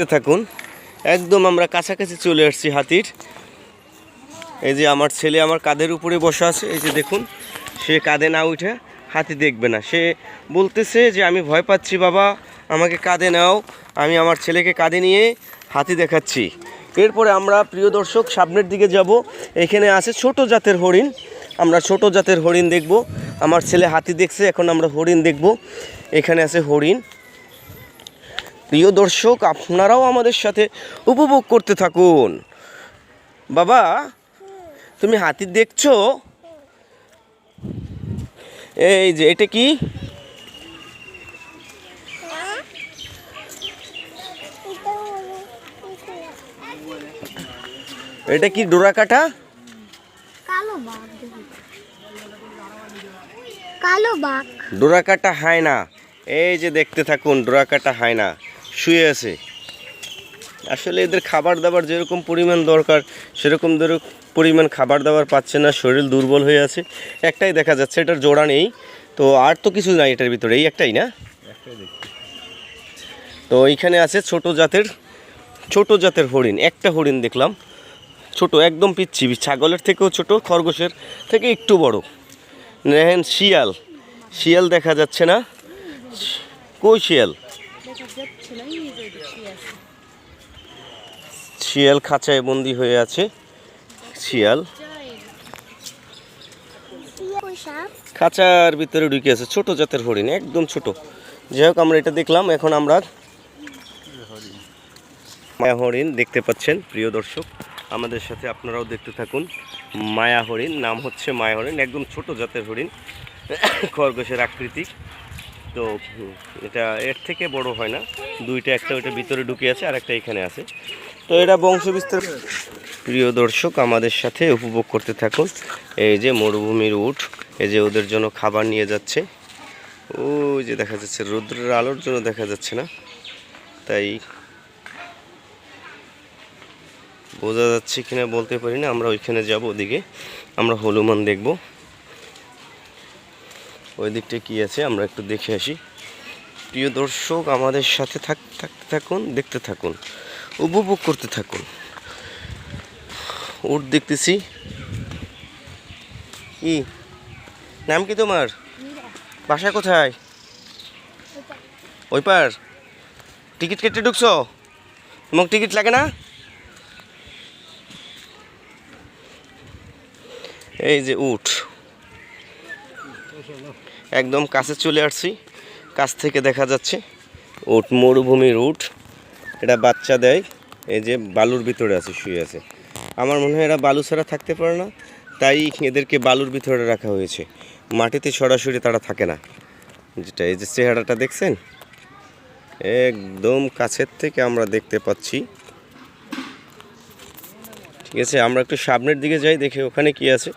দেখতে থাকুন, একদম আমরা কাছাকাছি চলে আসছি হাতির। এই যে আমার ছেলে আমার কাঁধের উপরে বসা আছে, এই যে দেখুন, সে কাঁধে না উঠে হাতি দেখবে না। সে বলতেছে যে আমি ভয় পাচ্ছি বাবা, আমাকে কাঁধে নাও, আমি আমার ছেলেকে কাঁধে নিয়ে হাতি দেখাচ্ছি। এরপরে আমরা প্রিয় দর্শক সামনের দিকে যাব। এখানে আছে ছোট জাতের হরিণ, আমরা ছোট জাতের হরিণ দেখব। আমার ছেলে হাতি দেখছে, এখন আমরা হরিণ দেখব। এখানে আছে হরিণ। প্রিয় দর্শক, আপনারাও আমাদের সাথে উপভোগ করতে থাকুন। বাবা, তুমি হাতি দেখছো? এই যে এটা কি? এটা কি ডোরাকাটা? কালো বাঘ। ডোরাকাটা হায়না। এই যে দেখতে থাকুন, ডোরাকাটা হায়না শুয়ে আছে। আসলে এদের খাবার দাবার যেরকম পরিমাণ দরকার সেরকম পরিমাণ খাবার দাবার পাচ্ছে না, শরীর দুর্বল হয়ে আছে। একটাই দেখা যাচ্ছে, এটার জোড়া নেই তো, আর তো কিছু নাই এটার ভিতরে, এই একটাই না। তো এইখানে আছে ছোট জাতের হরিণ। একটা হরিণ দেখলাম, ছোট, একদম পিচ্ছি, ছাগলের থেকেও ছোট, খরগোশের থেকে একটু বড়। দেখেন শিয়াল দেখা যাচ্ছে না, কই শিয়াল? শিয়াল খাঁচায় বন্দি হয়ে আছে। শিয়াল খাঁচার ভিতরে ঢুকে আছে, ছোট জাতের হরিণ, একদম ছোট। যাই হোক, আমরা এটা দেখলাম। এখন আমরা মায়া হরিণ দেখতে পাচ্ছেন প্রিয় দর্শক, আমাদের সাথে আপনারাও দেখতে থাকুন। মায়া হরিণ, নাম হচ্ছে মায়া হরিণ, একদম ছোট জাতের হরিণ, খরগোশের আকৃতি। তো এটা এর থেকে বড় হয় না, দুইটা, একটা ওইটা ভিতরে ঢুকে আছে আর একটা এখানে আছে। তো এটা বংশবিস্তার। প্রিয় দর্শক, আমাদের সাথে উপভোগ করতে থাকুন। এই যে মরুভূমির উট, এই যে ওদের জন্য খাবার নিয়ে যাচ্ছে। ওই যে দেখা যাচ্ছে, রৌদ্রের আলোর জন্য দেখা যাচ্ছে না, তাই বোঝা যাচ্ছে কিনা বলতে পারি না। আমরা ওইখানে যাব, ওদিকে আমরা হনুমান দেখব। ওই দিকটা কি আছে আমরা একটু দেখে আসি। প্রিয় দর্শক, আমাদের সাথে থাকতে থাকুন, দেখতে থাকুন, উপভোগ করতে থাকুন। উট দেখতেছি। কি নাম কি তোমার? বাসা কোথায়? ওই পার। টিকিট কেটে ঢুকছো? তোমার টিকিট লাগে না? এই যে উট, একদম কাছে চলে আসছি, কাছ থেকে দেখা যাচ্ছে উট, মরুভূমির উট। এটা বাচ্চা দেয়, এই যে বালুর ভিতরে আছে, শুয়ে আছে। আমার মনে হয় এরা বালু ছাড়া থাকতে পারে না, তাই এদেরকে বালুর ভিতরে রাখা হয়েছে, মাটিতে সরাসরি তারা থাকে না। যেটা এই যে চেহারাটা দেখছেন, একদম কাছের থেকে আমরা দেখতে পাচ্ছি। ঠিক আছে, আমরা একটু সামনের দিকে যাই, দেখি ওখানে কি আছে।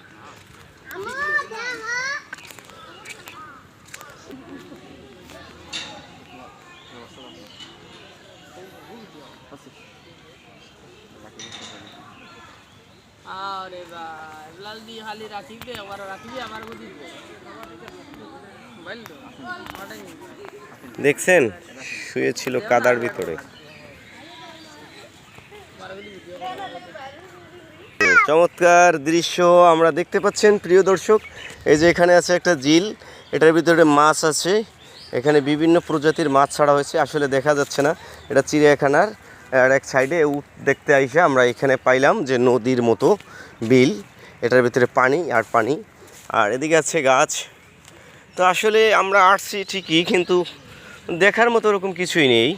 দেখছেন, শুয়েছিল কাদার ভিতরে। চমৎকার দৃশ্য আমরা দেখতে পাচ্ছেন প্রিয় দর্শক। এই যে এখানে আছে একটা ঝিল, এটার ভিতরে মাছ আছে। এখানে বিভিন্ন প্রজাতির মাছ ছাড়া হয়েছে, আসলে দেখা যাচ্ছে না। এটা চিড়িয়াখানার আর এক সাইডে উট দেখতে আইসা আমরা এখানে পাইলাম যে নদীর মতো বিল, এটার ভিতরে পানি আর পানি, আর এদিকে আছে গাছ। তো আসলে আমরা আসছি ঠিকই, কিন্তু দেখার মতো ওরকম কিছুই নেই।